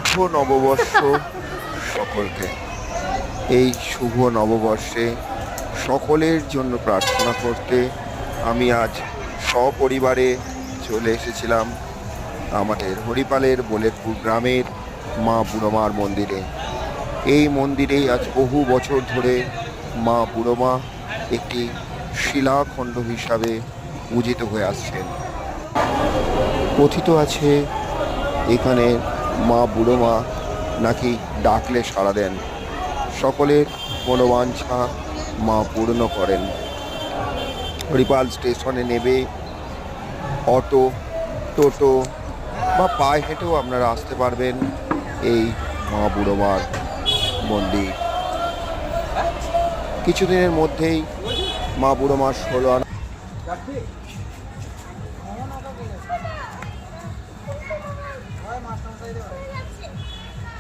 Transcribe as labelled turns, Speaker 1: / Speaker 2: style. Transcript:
Speaker 1: শুভ নববর্ষ সকলকে। এই শুভ নববর্ষে সকলের জন্য প্রার্থনা করতে আমি আজ সপরিবারে চলে এসেছিলাম আমাদের হরিপালের বোলেরপুর গ্রামের মা বুড়োমার মন্দিরে। এই মন্দিরেই আজ বহু বছর ধরে মা বুড়োমা একটি শিলাখণ্ড হিসাবে পূজিত হয়ে আসছেন। কথিত আছে এখানে মা বুড়োমা নাকি ডাকলে সাড়া দেন, সকলের মনোবাঞ্ছা মা পূর্ণ করেন। হরিপাল স্টেশনে নেবে অটো, টোটো বা পায়ে হেঁটেও আপনারা আসতে পারবেন এই মা বুড়োমার মন্দির। কিছুদিনের মধ্যেই মা বুড়োমার 16 আনা